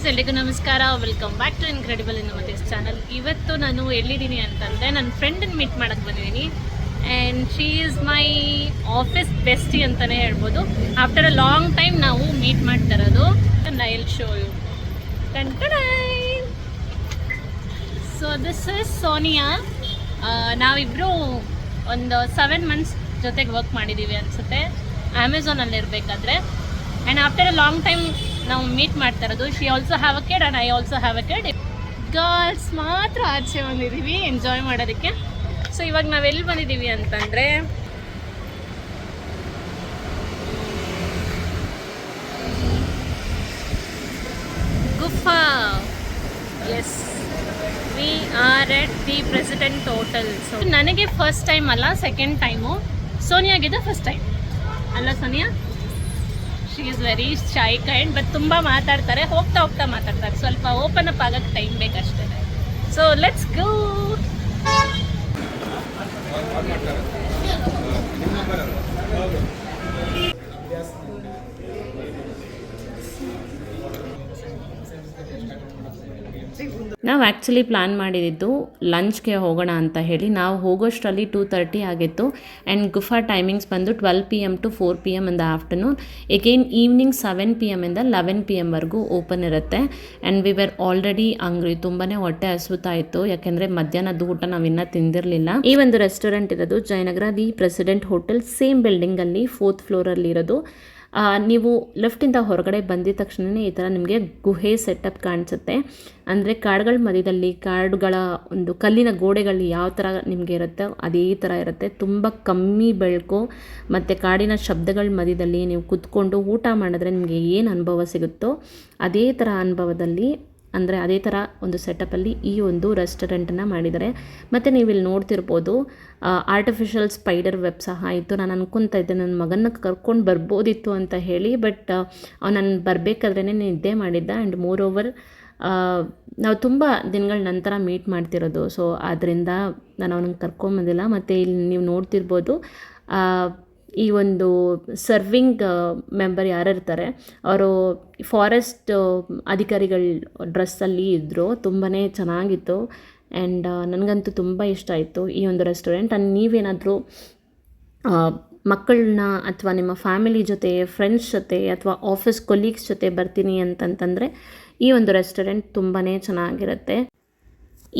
ಎಲ್ಲಿಗೂ ನಮಸ್ಕಾರ. Welcome back to incredible innovatives channel. ಇವತ್ತು ನಾನು ಎಲ್ಲಿದ್ದೀನಿ ಅಂತಂದರೆ ನನ್ನ ಫ್ರೆಂಡನ್ನು ಮೀಟ್ ಮಾಡೋಕ್ಕೆ ಬಂದಿದ್ದೀನಿ. And she is my office bestie ಅಂತಲೇ ಹೇಳ್ಬೋದು. ಆಫ್ಟರ್ ಅ ಲಾಂಗ್ ಟೈಮ್ ನಾವು ಮೀಟ್ ಮಾಡ್ತಾ ಇರೋದು. I will show you. So this is Sonia. ನಾವಿಬ್ಬರು ಒಂದು 7 months ಜೊತೆಗೆ ವರ್ಕ್ ಮಾಡಿದ್ದೀವಿ ಅನಿಸುತ್ತೆ ಅಮೆಝಾನಲ್ಲಿ ಇರಬೇಕಾದ್ರೆ. And after a long time ನಾವು ಮೀಟ್ ಮಾಡ್ತಾ ಇರೋದು. She also have a kid and I also have a kid. Girls ಮಾತ್ರ ಆಚೆ ಬಂದಿದ್ದೀವಿ ಎಂಜಾಯ್ ಮಾಡೋದಕ್ಕೆ. ಸೊ ಇವಾಗ ನಾವೆಲ್ಲಿ ಬಂದಿದ್ದೀವಿ ಅಂತಂದರೆ Gufha. Yes, we are at the president hotel. So ನನಗೆ ಫಸ್ಟ್ ಟೈಮ್ ಅಲ್ಲ, ಸೆಕೆಂಡ್ ಟೈಮು. ಸೋನಿಯಾಗಿದೆ ಫಸ್ಟ್ ಟೈಮ್ ಅಲ್ಲ Sonia? She is very shy kind, but ತುಂಬ ಮಾತಾಡ್ತಾರೆ. ಹೋಗ್ತಾ ಹೋಗ್ತಾ ಮಾತಾಡ್ತಾರೆ. ಸ್ವಲ್ಪ ಓಪನ್ ಅಪ್ ಆಗೋಕ್ಕೆ ಟೈಮ್ ಬೇಕಷ್ಟೇ. So let's go. ನಾವು ಆ್ಯಕ್ಚುಲಿ ಪ್ಲ್ಯಾನ್ ಮಾಡಿದ್ದು ಲಂಚ್ಗೆ ಹೋಗೋಣ ಅಂತ ಹೇಳಿ. ನಾವು ಹೋಗೋಷ್ಟರಲ್ಲಿ 2:30 ಆಗಿತ್ತು. ಆ್ಯಂಡ್ ಗುಫಾ ಟೈಮಿಂಗ್ಸ್ ಬಂದು 12 PM to 4 PM in the afternoon. Again evening 7 PM ಇಂದ 11 PM ವರೆಗೂ ಓಪನ್ ಇರುತ್ತೆ. ಆ್ಯಂಡ್ ವಿ ವರ್ ಆಲ್ರೆಡಿ ಅಂಗ್ರಿ, ತುಂಬಾ ಹೊಟ್ಟೆ ಹಸುತ್ತಾ ಇತ್ತು, ಯಾಕೆಂದರೆ ಮಧ್ಯಾಹ್ನದ ಊಟ ನಾವು ಇನ್ನೂ ತಿಂದಿರಲಿಲ್ಲ. ಈ ಒಂದು ರೆಸ್ಟೋರೆಂಟ್ ಇರೋದು Jayanagar the president hotel, same ಬಿಲ್ಡಿಂಗಲ್ಲಿ 4th ಫ್ಲೋರಲ್ಲಿ ಇರೋದು. ನೀವು ಲೆಫ್ಟಿಂದ ಹೊರಗಡೆ ಬಂದಿದ ತಕ್ಷಣವೇ ಈ ಥರ ನಿಮಗೆ ಗುಹೆ ಸೆಟಪ್ ಕಾಣಿಸುತ್ತೆ. ಅಂದರೆ ಕಾಡುಗಳ ಮಧ್ಯದಲ್ಲಿ, ಕಾಡುಗಳ ಒಂದು ಕಲ್ಲಿನ ಗೋಡೆಗಳು ಯಾವ ಥರ ನಿಮಗೆ ಇರುತ್ತೆ ಅದೇ ಥರ ಇರುತ್ತೆ. ತುಂಬ ಕಮ್ಮಿ ಬೆಳಕು ಮತ್ತು ಕಾಡಿನ ಶಬ್ದಗಳ ಮಧ್ಯದಲ್ಲಿ ನೀವು ಕೂತ್ಕೊಂಡು ಊಟ ಮಾಡಿದ್ರೆ ನಿಮಗೆ ಏನು ಅನುಭವ ಸಿಗುತ್ತೋ ಅದೇ ಥರ ಅನುಭವದಲ್ಲಿ, ಅಂದರೆ ಅದೇ ಥರ ಒಂದು ಸೆಟಪ್ಪಲ್ಲಿ ಈ ಒಂದು ರೆಸ್ಟೋರೆಂಟನ್ನು ಮಾಡಿದ್ದಾರೆ. ಮತ್ತು ನೀವು ಇಲ್ಲಿ ನೋಡ್ತಿರ್ಬೋದು ಆರ್ಟಿಫಿಷಿಯಲ್ ಸ್ಪೈಡರ್ ವೆಬ್ ಸಹ ಇತ್ತು. ನಾನು ಅನ್ಕೊತಾ ಇದ್ದೆ ನನ್ನ ಮಗನ ಕರ್ಕೊಂಡು ಬರ್ಬೋದಿತ್ತು ಅಂತ ಹೇಳಿ, ಬಟ್ ನಾನು ಬರಬೇಕಾದ್ರೇ ನಿದ್ದೆ ಮಾಡಿದ್ದ. ಆ್ಯಂಡ್ ಮೋರ್ ಓವರ್ ನಾವು ತುಂಬ ದಿನಗಳ ನಂತರ ಮೀಟ್ ಮಾಡ್ತಿರೋದು. ಸೊ ಆದ್ದರಿಂದ ನಾನು ಅವನಿಗೆ ಕರ್ಕೊಂಬಂದಿಲ್ಲ. ಮತ್ತು ಇಲ್ಲಿ ನೀವು ನೋಡ್ತಿರ್ಬೋದು ಈ ಒಂದು ಸರ್ವಿಂಗ್ ಮೆಂಬರ್ ಯಾರಿರ್ತಾರೆ ಅವರು ಫಾರೆಸ್ಟ್ ಅಧಿಕಾರಿಗಳ ಡ್ರೆಸ್ಸಲ್ಲಿ ಇದ್ದರು. ತುಂಬಾ ಚೆನ್ನಾಗಿತ್ತು. ಆ್ಯಂಡ್ ನನಗಂತೂ ತುಂಬ ಇಷ್ಟ ಆಯಿತು ಈ ಒಂದು ರೆಸ್ಟೋರೆಂಟ್. ಆ್ಯಂಡ್ ನೀವೇನಾದರೂ ಮಕ್ಕಳನ್ನ ಅಥವಾ ನಿಮ್ಮ ಫ್ಯಾಮಿಲಿ ಜೊತೆ, ಫ್ರೆಂಡ್ಸ್ ಜೊತೆ ಅಥವಾ ಆಫೀಸ್ ಕೊಲೀಗ್ಸ್ ಜೊತೆ ಬರ್ತೀನಿ ಅಂತಂತಂದರೆ ಈ ಒಂದು ರೆಸ್ಟೋರೆಂಟ್ ತುಂಬಾ ಚೆನ್ನಾಗಿರುತ್ತೆ.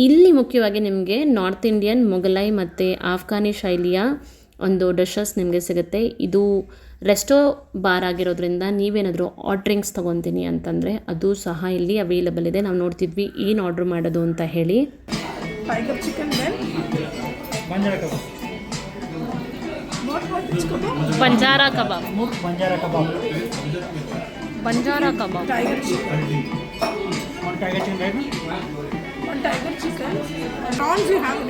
ಇಲ್ಲಿ ಮುಖ್ಯವಾಗಿ ನಿಮಗೆ ನಾರ್ತ್ ಇಂಡಿಯನ್, ಮೊಘಲೈ ಮತ್ತು ಆಫ್ಘಾನಿ ಶೈಲಿಯ ಒಂದು ಡಿಶಸ್ ನಿಮಗೆ ಸಿಗುತ್ತೆ. ಇದು ರೆಸ್ಟೋ ಬಾರ್ ಆಗಿರೋದ್ರಿಂದ ನೀವೇನಾದರೂ ಡ್ರಿಂಕ್ಸ್ ತೊಗೊತೀನಿ ಅಂತಂದರೆ ಅದು ಸಹ ಇಲ್ಲಿ ಅವೈಲಬಲ್ ಇದೆ. ನಾವು ನೋಡ್ತಿದ್ವಿ ಏನು ಆರ್ಡ್ರ್ ಮಾಡೋದು ಅಂತ ಹೇಳಿ. Tiger chicken, Banjara kebab, Banjara kebab, tiger chicken, tiger chicken. Prawns you have?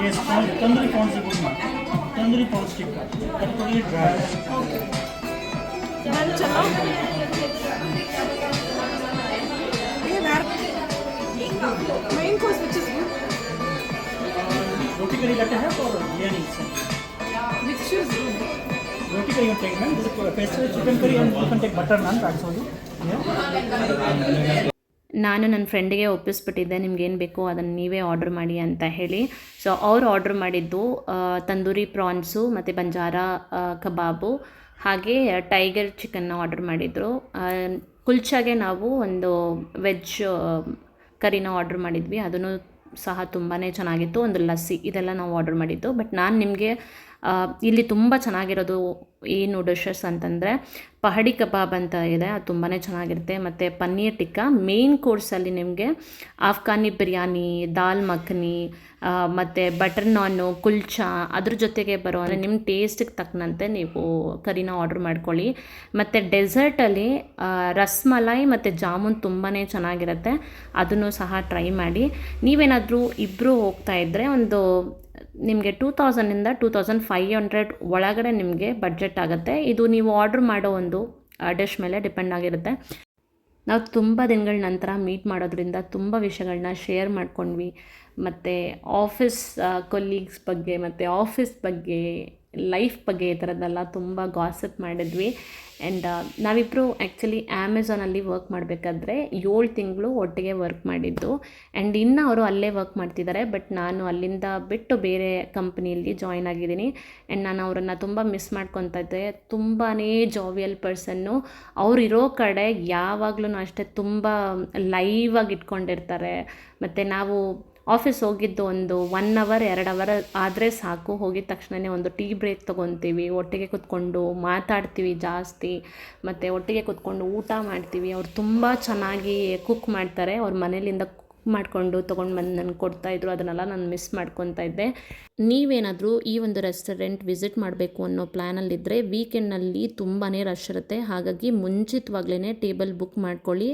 Yes, tandoori prawns is good one. Tandoori prawn stick. That totally dry. Okay. चलो ये main course which is good. Roti curry latte है और biryani. Which is good? Roti curry you take, man. This is pestle chicken curry and you can take butter naan also. Yeah. ನಾನು ನನ್ನ ಫ್ರೆಂಡಿಗೆ ಒಪ್ಪಿಸ್ಬಿಟ್ಟಿದ್ದೆ ನಿಮ್ಗೇನು ಬೇಕೋ ಅದನ್ನು ನೀವೇ ಆರ್ಡ್ರ್ ಮಾಡಿ ಅಂತ ಹೇಳಿ. ಸೊ ಅವ್ರು ಆರ್ಡ್ರ್ ಮಾಡಿದ್ದು ತಂದೂರಿ ಪ್ರಾನ್ಸು ಮತ್ತು ಬಂಜಾರಾ ಕಬಾಬು ಹಾಗೆ ಟೈಗರ್ ಚಿಕನ್ನ ಆರ್ಡ್ರ್ ಮಾಡಿದರು. ಕುಲ್ಚಾಗೆ ನಾವು ಒಂದು ವೆಜ್ ಕರಿನ ಆರ್ಡ್ರ್ ಮಾಡಿದ್ವಿ. ಅದನ್ನು ಸಹ ತುಂಬಾ ಚೆನ್ನಾಗಿತ್ತು. ಒಂದು ಲಸ್ಸಿ, ಇದೆಲ್ಲ ನಾವು ಆರ್ಡ್ರ್ ಮಾಡಿದ್ದು. ಬಟ್ ನಾನು ನಿಮಗೆ ಇಲ್ಲಿ ತುಂಬ ಚೆನ್ನಾಗಿರೋದು ಏನು ಡಿಶಸ್ ಅಂತಂದರೆ ಪಹಡಿ ಕಬಾಬ್ ಅಂತ ಇದೆ, ಅದು ತುಂಬಾ ಚೆನ್ನಾಗಿರುತ್ತೆ. ಮತ್ತು ಪನ್ನೀರ್ ಟಿಕ್ಕಾ ಮೇನ್ ಕೋರ್ಸಲ್ಲಿ ನಿಮಗೆ ಆಫ್ಘಾನಿ ಬಿರಿಯಾನಿ, ದಾಲ್ ಮಖನಿ ಮತ್ತು ಬಟರ್ ನಾನು, ಕುಲ್ಚಾ, ಅದ್ರ ಜೊತೆಗೆ ಬರೋ ಅಂದರೆ ನಿಮ್ಮ ಟೇಸ್ಟಿಗೆ ತಕ್ಕಂತೆ ನೀವು ಕರಿನ ಆರ್ಡ್ರ್ ಮಾಡ್ಕೊಳ್ಳಿ. ಮತ್ತು ಡೆಸರ್ಟಲ್ಲಿ ರಸ್ಮಲೈ ಮತ್ತು ಜಾಮೂನ್ ತುಂಬಾ ಚೆನ್ನಾಗಿರುತ್ತೆ, ಅದನ್ನು ಸಹ ಟ್ರೈ ಮಾಡಿ. ನೀವೇನಾದರೂ ಇಬ್ಬರು ಹೋಗ್ತಾ ಇದ್ದರೆ ಒಂದು ನಿಮಗೆ 2000ಇಂದ 2500 ಒಳಗಡೆ ನಿಮಗೆ ಬಡ್ಜೆಟ್ ಆಗುತ್ತೆ. ಇದು ನೀವು ಆರ್ಡ್ರ್ ಮಾಡೋ ಒಂದು ಡಿಶ್ ಮೇಲೆ ಡಿಪೆಂಡ್ ಆಗಿರುತ್ತೆ. ನಾವು ತುಂಬ ದಿನಗಳ ನಂತರ ಮೀಟ್ ಮಾಡೋದ್ರಿಂದ ತುಂಬ ವಿಷಯಗಳನ್ನ ಶೇರ್ ಮಾಡ್ಕೊಂಡ್ವಿ. ಮತ್ತು ಆಫೀಸ್ ಕೊಲೀಗ್ಸ್ ಬಗ್ಗೆ ಮತ್ತು ಆಫೀಸ್ ಬಗ್ಗೆ ಲೈಫ್ ಬಗ್ಗೆ ಈ ಥರದ್ದೆಲ್ಲ ತುಂಬ ಗಾಸಿಪ್ ಮಾಡಿದ್ವಿ. ಆ್ಯಂಡ್ ನಾವಿಬ್ಬರು ಆ್ಯಕ್ಚುಲಿ ಅಮೆಝಾನಲ್ಲಿ ವರ್ಕ್ ಮಾಡಬೇಕಾದ್ರೆ 7 ತಿಂಗಳು ಒಟ್ಟಿಗೆ ವರ್ಕ್ ಮಾಡಿದ್ದು. ಆ್ಯಂಡ್ ಇನ್ನು ಅವರು ಅಲ್ಲೇ ವರ್ಕ್ ಮಾಡ್ತಿದ್ದಾರೆ, ಬಟ್ ನಾನು ಅಲ್ಲಿಂದ ಬಿಟ್ಟು ಬೇರೆ ಕಂಪ್ನಿಯಲ್ಲಿ ಜಾಯ್ನ್ ಆಗಿದ್ದೀನಿ. ಆ್ಯಂಡ್ ನಾನು ಅವರನ್ನು ತುಂಬ ಮಿಸ್ ಮಾಡ್ಕೊತಾ ಇದ್ದೆ. ತುಂಬಾ ಜಾವಿಯಲ್ ಪರ್ಸನ್ನು. ಅವ್ರು ಇರೋ ಕಡೆ ಯಾವಾಗಲೂ ಅಷ್ಟೇ ತುಂಬ ಲೈವ್ ಆಗಿ ಇಟ್ಕೊಂಡಿರ್ತಾರೆ. ಮತ್ತು ನಾವು ಆಫೀಸ್ ಹೋಗಿದ್ದು ಒಂದು 1 ಅವರ್ 2 ಅವರ್ ಆದರೆ ಸಾಕು. ಹೋಗಿದ ತಕ್ಷಣವೇ ಒಂದು ಟೀ ಬ್ರೇಕ್ ತೊಗೊತೀವಿ, ಒಟ್ಟಿಗೆ ಕೂತ್ಕೊಂಡು ಮಾತಾಡ್ತೀವಿ ಜಾಸ್ತಿ, ಮತ್ತು ಒಟ್ಟಿಗೆ ಕೂತ್ಕೊಂಡು ಊಟ ಮಾಡ್ತೀವಿ. ಅವ್ರು ತುಂಬ ಚೆನ್ನಾಗಿ ಕುಕ್ ಮಾಡ್ತಾರೆ. ಅವ್ರ ಮನೇಲಿಂದ ಕುಕ್ ಮಾಡಿಕೊಂಡು ತೊಗೊಂಡು ಬಂದು ನನಗೆ ಕೊಡ್ತಾಯಿದ್ರು. ಅದನ್ನೆಲ್ಲ ನಾನು ಮಿಸ್ ಮಾಡ್ಕೊತಾ ಇದ್ದೆ. ನೀವೇನಾದರೂ ಈ ಒಂದು ರೆಸ್ಟೋರೆಂಟ್ ವಿಸಿಟ್ ಮಾಡಬೇಕು ಅನ್ನೋ ಪ್ಲ್ಯಾನಲ್ಲಿದ್ದರೆ ವೀಕೆಂಡ್ನಲ್ಲಿ ತುಂಬಾ ರಶ್ ಇರುತ್ತೆ. ಹಾಗಾಗಿ ಮುಂಚಿತವಾಗ್ಲೇ ಟೇಬಲ್ ಬುಕ್ ಮಾಡ್ಕೊಳ್ಳಿ,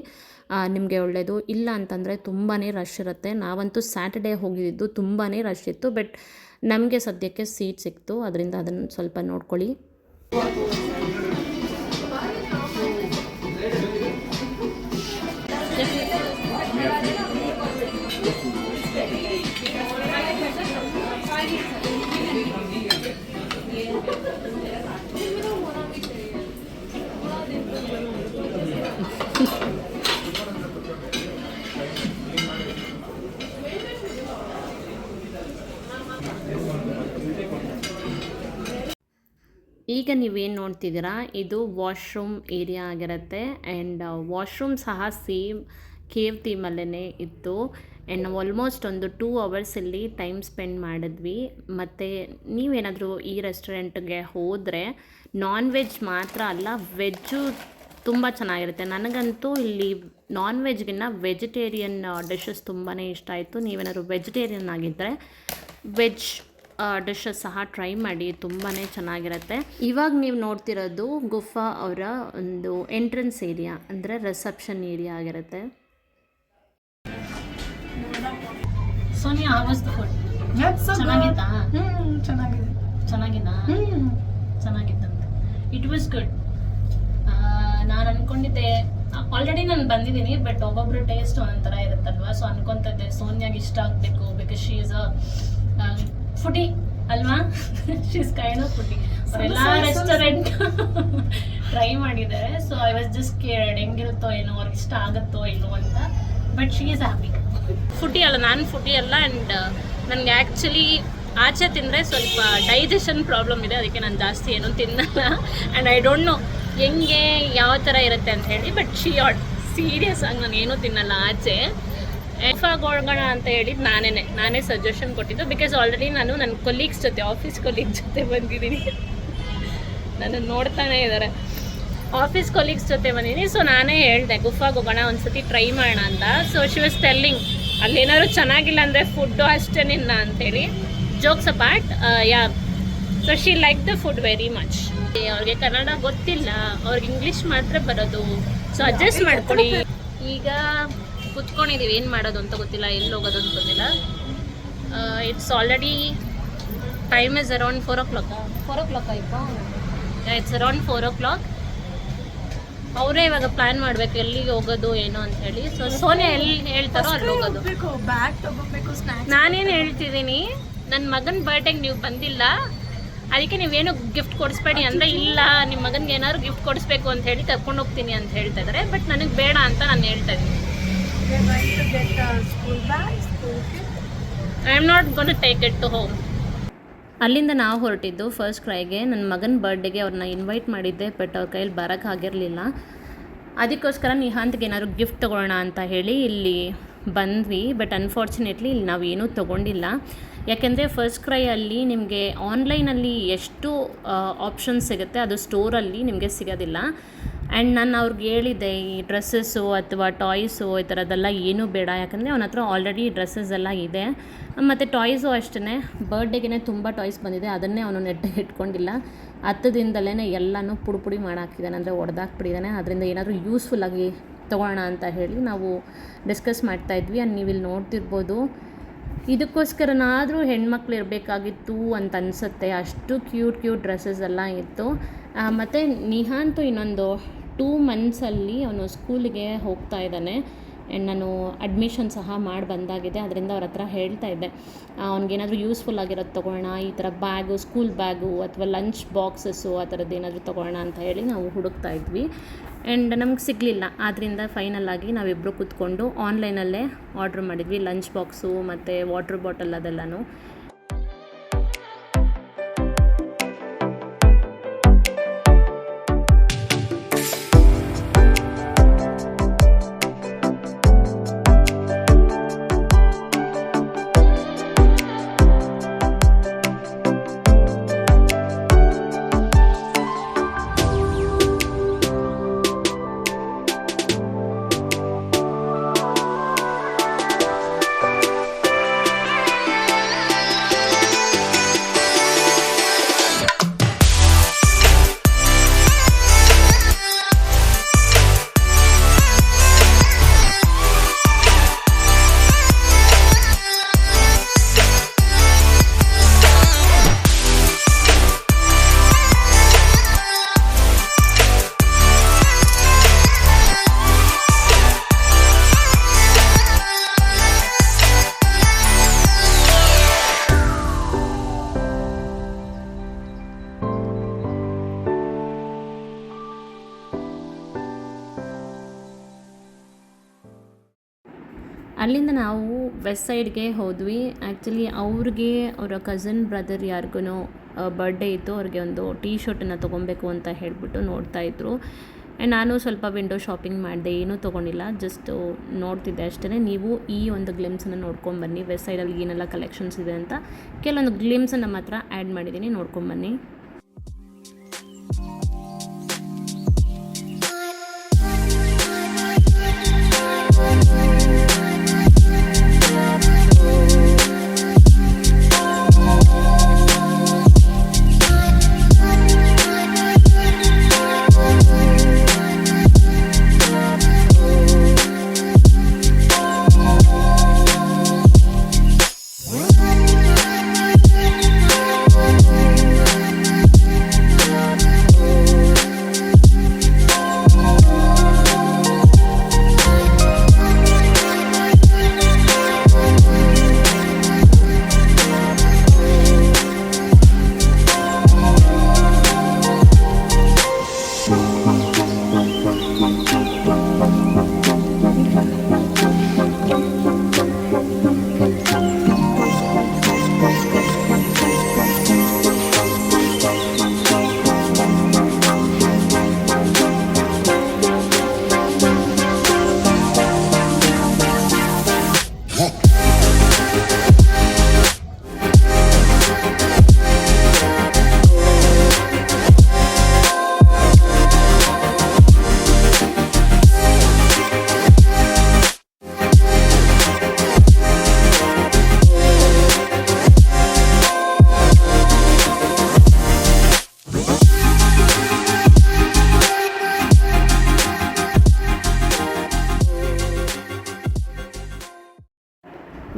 ನಿಮಗೆ ಒಳ್ಳೆಯದು. ಇಲ್ಲ ಅಂತಂದರೆ ತುಂಬಾ ರಶ್ ಇರುತ್ತೆ. ನಾವಂತೂ ಸ್ಯಾಟರ್ಡೇ ಹೋಗಿದ್ದು, ತುಂಬಾ ರಶ್ ಇತ್ತು. ಬಟ್ ನಮಗೆ ಸದ್ಯಕ್ಕೆ ಸೀಟ್ ಸಿಕ್ತು, ಅದರಿಂದ ಅದನ್ನು ಸ್ವಲ್ಪ ನೋಡ್ಕೊಳ್ಳಿ. ಈಗ ನೀವೇನು ನೋಡ್ತಿದ್ದೀರಾ, ಇದು ವಾಶ್ರೂಮ್ ಏರಿಯಾ ಆಗಿರುತ್ತೆ. ಆ್ಯಂಡ್ ವಾಶ್ರೂಮ್ ಸಹ ಸೇಮ್ ಕೇವ್ ಥೀಮಲ್ಲೇ ಇತ್ತು. ಆ್ಯಂಡ್ ನಾವು ಆಲ್ಮೋಸ್ಟ್ ಒಂದು 2 ಅವರ್ಸ್ ಇಲ್ಲಿ ಟೈಮ್ ಸ್ಪೆಂಡ್ ಮಾಡಿದ್ವಿ. ಮತ್ತು ನೀವೇನಾದರೂ ಈ ರೆಸ್ಟೋರೆಂಟ್ಗೆ ಹೋದರೆ ನಾನ್ ವೆಜ್ ಮಾತ್ರ ಅಲ್ಲ, ವೆಜ್ಜು ತುಂಬ ಚೆನ್ನಾಗಿರುತ್ತೆ. ನನಗಂತೂ ಇಲ್ಲಿ ನಾನ್ ವೆಜ್ಗಿನ್ನ ವೆಜಿಟೇರಿಯನ್ ಡಿಶಸ್ ತುಂಬಾ ಇಷ್ಟ ಆಯಿತು. ನೀವೇನಾದರೂ ವೆಜಿಟೇರಿಯನ್ ಆಗಿದ್ದರೆ ವೆಜ್ ಡಿಶಸ್ ಸಹ ಟ್ರೈ ಮಾಡಿ, ತುಂಬಾ ಚೆನ್ನಾಗಿರುತ್ತೆ. ಇವಾಗ ನೀವು ನೋಡ್ತಿರೋದು ಗುಫಾ ಅವರ ಒಂದು ಎಂಟ್ರೆನ್ಸ್ ಏರಿಯಾ, ಅಂದರೆ ರಿಸೆಪ್ಷನ್ ಏರಿಯಾ ಆಗಿರುತ್ತೆ. Sonia, how was the food? ಚೆನ್ನಾಗಿತ್ತಾ? ಚೆನ್ನಾಗಿದೆ. ಚೆನ್ನಾಗಿತ್ತಾ? ಚೆನ್ನಾಗಿತ್ತಂತೆ. It was good. ನಾನು ಅಂದ್ಕೊಂಡಿದ್ದೆ, ಆಲ್ರೆಡಿ ನಾನು ಬಂದಿದ್ದೀನಿ, ಬಟ್ ಒಬ್ಬೊಬ್ರು ಟೇಸ್ಟ್ ಒಂಥರ ಇರುತ್ತಲ್ವ. ಸೊ ಅನ್ಕೊತಾ ಇದ್ದೆ ಸೋನಿಯಾಗೆ ಇಷ್ಟ ಆಗಬೇಕು, because she is a foodie ಅಲ್ವಾ. She is kind of foodie. ಅವರೆಲ್ಲ ರೆಸ್ಟೋರೆಂಟ್ ಟ್ರೈ ಮಾಡಿದ್ದಾರೆ. So I was just scared ಹೆಂಗಿರುತ್ತೋ ಏನೋ, ಅವ್ರಿಗೆ ಇಷ್ಟ ಆಗುತ್ತೋ ಇಲ್ಲೋ ಅಂತ. But she is happy. Foodie ಅಲ್ಲ, ನಾನು ಫುಡಿ ಅಲ್ಲ. ಆ್ಯಂಡ್ ನನಗೆ ಆ್ಯಕ್ಚುಲಿ ಆಚೆ ತಿಂದರೆ ಸ್ವಲ್ಪ ಡೈಜೆಷನ್ ಪ್ರಾಬ್ಲಮ್ ಇದೆ, ಅದಕ್ಕೆ ನಾನು ಜಾಸ್ತಿ ಏನೂ ತಿನ್ನಲ್ಲ. ಆ್ಯಂಡ್ ಐ ಡೋಂಟ್ ನೋ ಹೆಂಗೆ ಯಾವ ಥರ ಇರುತ್ತೆ ಅಂತ ಹೇಳಿ. ಬಟ್ ಸೀರಿಯಸ್ ಆಗಿ ನಾನು ಏನೂ ತಿನ್ನಲ್ಲ ಆಚೆ. ಹೋಗೋಣ ಅಂತ ಹೇಳಿದ್ದು ನಾನೇ ಸಜೆಷನ್ ಕೊಟ್ಟಿದ್ದು. ಬಿಕಾಸ್ ಆಲ್ರೆಡಿ ನಾನು ನನ್ನ ಕೊಲೀಗ್ಸ್ ಜೊತೆ, ಆಫೀಸ್ ಕೊಲೀಗ್ಸ್ ಜೊತೆ ಬಂದಿದ್ದೀನಿ. ನನ್ನ ನೋಡ್ತಾನೆ ಇದ್ದಾರೆ, ಆಫೀಸ್ ಕೊಲೀಗ್ಸ್ ಜೊತೆ ಬಂದಿದ್ದೀನಿ. ಸೊ ನಾನೇ ಹೇಳಿದೆ ಗುಫಾಗೆ ಹೋಗೋಣ, ಒಂದ್ಸತಿ ಟ್ರೈ ಮಾಡೋಣ ಅಂತ. ಸೊ ಶಿ ವಾಸ್ ಟೆಲ್ಲಿಂಗ್ ಅಲ್ಲೇನಾದ್ರು ಚೆನ್ನಾಗಿಲ್ಲ ಅಂದರೆ ಫುಡ್ಡು ಅಷ್ಟೇ ನಿನ್ನ ಅಂತೇಳಿ. Jokes apart, yeah. So she like the food very much. ಅವ್ರಿಗೆ ಕನ್ನಡ ಗೊತ್ತಿಲ್ಲ, ಅವ್ರಿಗೆ ಇಂಗ್ಲೀಷ್ ಮಾತ್ರ ಬರೋದು. ಸೊ ಅಡ್ಜಸ್ಟ್ ಮಾಡ್ಕೊಳ್ಳಿ. ಈಗ ಕುತ್ಕೊಂಡಿದ್ದೀವಿ, ಏನು ಮಾಡೋದು ಅಂತ ಗೊತ್ತಿಲ್ಲ, ಎಲ್ಲಿ ಹೋಗೋದು ಅಂತ ಗೊತ್ತಿಲ್ಲ. It's already time is around 4 o'clock. 4 o'clock ಆಯಿತಾ? It's around 4 o'clock. ಅವರೇ ಇವಾಗ ಪ್ಲ್ಯಾನ್ ಮಾಡಬೇಕು ಎಲ್ಲಿಗೆ ಹೋಗೋದು ಏನೋ ಅಂತ ಹೇಳಿ. ಸೊ ಸೋನಿಯಾ ಎಲ್ಲಿ ಹೇಳ್ತಾರೋ ಅಲ್ಲಿ ಹೋಗೋದು. ನಾನೇನು ಹೇಳ್ತಿದ್ದೀನಿ, ನನ್ನ ಮಗನ ಬರ್ಡೇಗೆ ನೀವು ಬಂದಿಲ್ಲ, ಅದಕ್ಕೆ ನೀವೇನು ಗಿಫ್ಟ್ ಕೊಡಿಸ್ಬೇಡಿ ಅಂದರೆ, ಇಲ್ಲ ನಿಮ್ಮ ಮಗನಿಗೆ ಏನಾದ್ರು ಗಿಫ್ಟ್ ಕೊಡಿಸ್ಬೇಕು ಅಂತ ಹೇಳಿ ಕರ್ಕೊಂಡು ಹೋಗ್ತೀನಿ ಅಂತ ಹೇಳ್ತಾ ಇದ್ದಾರೆ. ಬಟ್ ನನಗೆ ಬೇಡ ಅಂತ ನಾನು ಹೇಳ್ತಾ ಇದ್ದೀನಿ. I am not gonna take it to home. ಅಲ್ಲಿಂದ ನಾವು ಹೊರಟಿದ್ದು ಫಸ್ಟ್ ಕ್ರೈಗೆ. ನನ್ನ ಮಗನ ಬರ್ಡೇಗೆ ಅವ್ರನ್ನ ಇನ್ವೈಟ್ ಮಾಡಿದ್ದೆ, ಬಟ್ ಅವ್ರ ಕೈಯಲ್ಲಿ ಬರೋಕ್ಕಾಗಿರಲಿಲ್ಲ. ಅದಕ್ಕೋಸ್ಕರ ನಿಹಾಂತ್ಗೆ ಏನಾದ್ರು ಗಿಫ್ಟ್ ತೊಗೊಳ್ಳೋಣ ಅಂತ ಹೇಳಿ ಇಲ್ಲಿ ಬಂದ್ವಿ. ಬಟ್ ಅನ್ಫಾರ್ಚುನೇಟ್ಲಿ ಇಲ್ಲಿ ನಾವು ಏನೂ ತೊಗೊಂಡಿಲ್ಲ. ಯಾಕೆಂದರೆ ಫಸ್ಟ್ ಕ್ರೈಯಲ್ಲಿ ನಿಮಗೆ ಆನ್ಲೈನಲ್ಲಿ ಎಷ್ಟು ಆಪ್ಷನ್ಸ್ ಸಿಗುತ್ತೆ, ಅದು ಸ್ಟೋರಲ್ಲಿ ನಿಮಗೆ ಸಿಗೋದಿಲ್ಲ. ಆ್ಯಂಡ್ ನಾನು ಅವ್ರಿಗೆ ಹೇಳಿದ್ದೆ, ಈ ಡ್ರೆಸ್ಸಸ್ಸು ಅಥವಾ ಟಾಯ್ಸು ಈ ಥರದ್ದೆಲ್ಲ ಏನೂ ಬೇಡ, ಯಾಕಂದರೆ ಅವನ ಹತ್ರ ಆಲ್ರೆಡಿ ಡ್ರೆಸ್ಸಸ್ ಎಲ್ಲ ಇದೆ. ಮತ್ತು ಟಾಯ್ಸು ಅಷ್ಟೇ, ಬರ್ಡೇಗೆ ತುಂಬ ಟಾಯ್ಸ್ ಬಂದಿದೆ, ಅದನ್ನೇ ಅವನು ನೆಟ್ಟಿಗೆ ಇಟ್ಕೊಂಡಿಲ್ಲ. 10 ದಿನದಲ್ಲೇ ಎಲ್ಲನೂ ಪುಡಿ ಮಾಡಾಕಿದ್ದಾನೆ, ಅಂದರೆ ಒಡೆದಾಕ್ಬಿಟ್ಟಿದ್ದಾನೆ. ಅದರಿಂದ ಏನಾದರೂ ಯೂಸ್ಫುಲ್ಲಾಗಿ ತೊಗೊಳ್ಳೋಣ ಅಂತ ಹೇಳಿ ನಾವು ಡಿಸ್ಕಸ್ ಮಾಡ್ತಾಯಿದ್ವಿ. ಆ್ಯಂಡ್ ನೀವು ಇಲ್ಲಿ ನೋಡ್ತಿರ್ಬೋದು, ಇದಕ್ಕೋಸ್ಕರನಾದರೂ ಹೆಣ್ಮಕ್ಳು ಇರಬೇಕಾಗಿತ್ತು ಅಂತ ಅನಿಸುತ್ತೆ. ಅಷ್ಟು ಕ್ಯೂಟ್ ಡ್ರೆಸ್ಸಸ್ ಎಲ್ಲ ಇತ್ತು. ಮತ್ತು ನಿಹಾಂತು ಇನ್ನೊಂದು 2 monthsಲ್ಲಿ ಅವನು ಸ್ಕೂಲಿಗೆ ಹೋಗ್ತಾ ಇದ್ದಾನೆ. ಆ್ಯಂಡ್ ನಾನು ಅಡ್ಮಿಷನ್ ಸಹ ಮಾಡಿ ಬಂದಾಗಿದೆ. ಅದರಿಂದ ಅವ್ರ ಹತ್ರ ಹೇಳ್ತಾ ಇದ್ದೆ ಅವ್ನಿಗೇನಾದರೂ ಯೂಸ್ಫುಲ್ ಆಗಿರೋದು ತೊಗೊಳ್ಳೋಣ, ಈ ಥರ ಬ್ಯಾಗು, ಸ್ಕೂಲ್ ಬ್ಯಾಗು ಅಥವಾ ಲಂಚ್ ಬಾಕ್ಸಸ್ಸು ಆ ಥರದ್ದು ಏನಾದರೂ ತೊಗೊಳ್ಳೋಣ ಅಂತ ಹೇಳಿ ನಾವು ಹುಡುಕ್ತಾ ಇದ್ವಿ. ಆ್ಯಂಡ್ ನಮ್ಗೆ ಸಿಗಲಿಲ್ಲ. ಆದ್ದರಿಂದ ಫೈನಲಾಗಿ ನಾವಿಬ್ಬರು ಕೂತ್ಕೊಂಡು ಆನ್ಲೈನಲ್ಲೇ ಆರ್ಡ್ರ್ ಮಾಡಿದ್ವಿ ಲಂಚ್ ಬಾಕ್ಸು ಮತ್ತು ವಾಟ್ರ್ ಬಾಟಲ್ ಅದೆಲ್ಲನೂ. ಅಲ್ಲಿಂದ ನಾವು ವೆಸ್ಟ್ ಸೈಡ್ಗೆ ಹೋದ್ವಿ. ಆ್ಯಕ್ಚುಲಿ ಅವ್ರಿಗೆ ಅವರ ಕಝನ್ ಬ್ರದರ್ ಯಾರಿಗೂ ಬರ್ಡೇ ಇತ್ತು, ಅವ್ರಿಗೆ ಒಂದು ಟೀ ಶರ್ಟನ್ನು ತೊಗೊಬೇಕು ಅಂತ ಹೇಳಿಬಿಟ್ಟು ನೋಡ್ತಾಯಿದ್ರು. ಆ್ಯಂಡ್ ನಾನು ಸ್ವಲ್ಪ ವಿಂಡೋ ಶಾಪಿಂಗ್ ಮಾಡಿದೆ, ಏನೂ ತೊಗೊಂಡಿಲ್ಲ, ಜಸ್ಟ್ ನೋಡ್ತಿದ್ದೆ ಅಷ್ಟೇ. ನೀವು ಈ ಒಂದು ಗ್ಲಿಮ್ಸನ್ನು ನೋಡ್ಕೊಂಬನ್ನಿ, ವೆಸ್ಟ್ ಸೈಡಲ್ಲಿ ಏನೆಲ್ಲ ಕಲೆಕ್ಷನ್ಸ್ ಇದೆ ಅಂತ ಕೆಲವೊಂದು ಗ್ಲಿಮ್ಸನ್ನು ಮಾತ್ರ ಆ್ಯಡ್ ಮಾಡಿದ್ದೀನಿ, ನೋಡ್ಕೊಂಬನ್ನಿ.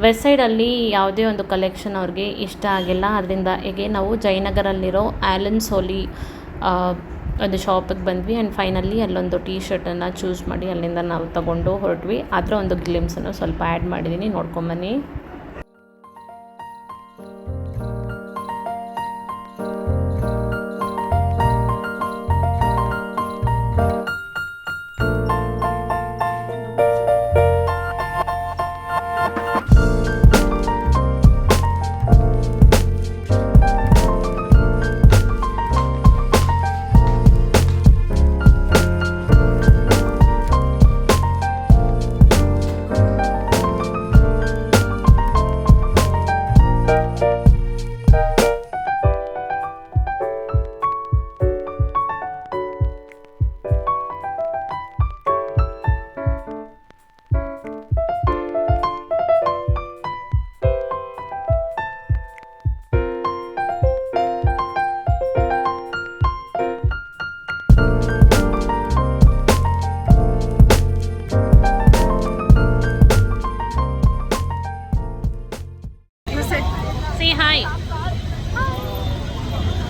ವೆಸ್ಟ್ ಸೈಡಲ್ಲಿ ಯಾವುದೇ ಒಂದು ಕಲೆಕ್ಷನ್ ಅವ್ರಿಗೆ ಇಷ್ಟ ಆಗಿಲ್ಲ. ಅದರಿಂದ ಹೇಗೆ ನಾವು ಜಯನಗರಲ್ಲಿರೋ ಆ್ಯಲನ್ ಸೋಲಿ ಒಂದು ಶಾಪಿಗೆ ಬಂದ್ವಿ. ಆ್ಯಂಡ್ ಫೈನಲಿ ಅಲ್ಲೊಂದು ಟೀ ಶರ್ಟನ್ನು ಚೂಸ್ ಮಾಡಿ ಅಲ್ಲಿಂದ ನಾವು ತೊಗೊಂಡು ಹೊರಟ್ವಿ. ಅದರ ಒಂದು ಗ್ಲಿಮ್ಸನ್ನು ಸ್ವಲ್ಪ ಆ್ಯಡ್ ಮಾಡಿದ್ದೀನಿ, ನೋಡ್ಕೊಂಬನ್ನಿ.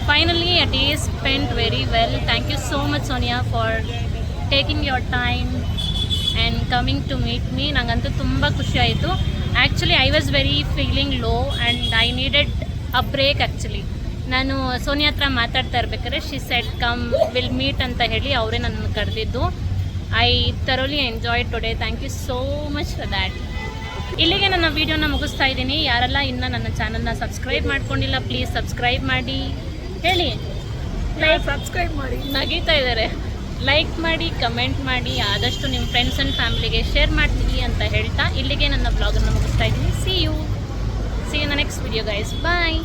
Finally, a day spent very well. Thank you so much, Sonia, for taking your time and coming to meet me. ನನಗಂತೂ ತುಂಬ ಖುಷಿ ಆಯಿತು. Actually I was very feeling low and I needed a break. Actually ನಾನು ಸೋನಿಯಾ ಹತ್ರ ಮಾತಾಡ್ತಾ ಇರ್ಬೇಕಾದ್ರೆ she said come will meet ಅಂತ ಹೇಳಿ ಅವರೇ ನನ್ನನ್ನು ಕರೆದಿದ್ದು. I thoroughly enjoy today. Thank you so much for that. ಇಲ್ಲಿಗೆ ನನ್ನ ವೀಡಿಯೋನ ಮುಗಿಸ್ತಾ ಇದ್ದೀನಿ. ಯಾರೆಲ್ಲ ಇನ್ನೂ ನನ್ನ ಚಾನಲ್ನ ಸಬ್ಸ್ಕ್ರೈಬ್ ಮಾಡ್ಕೊಂಡಿಲ್ಲ ಪ್ಲೀಸ್ ಸಬ್ಸ್ಕ್ರೈಬ್ ಮಾಡಿ. ಹೇಳಿ, ಸಬ್ಸ್ಕ್ರೈಬ್ ಮಾಡಿ. ನಗೀತಾ ಇದ್ದಾರೆ. ಲೈಕ್ ಮಾಡಿ, ಕಮೆಂಟ್ ಮಾಡಿ, ಆದಷ್ಟು ನಿಮ್ಮ ಫ್ರೆಂಡ್ಸ್ ಆ್ಯಂಡ್ ಫ್ಯಾಮಿಲಿಗೆ ಶೇರ್ ಮಾಡ್ತೀವಿ ಅಂತ ಹೇಳ್ತಾ ಇಲ್ಲಿಗೆ ನನ್ನ ಬ್ಲಾಗನ್ನು ಮುಗಿಸ್ತಾ ಇದ್ದೀನಿ. See you in the next video guys. Bye.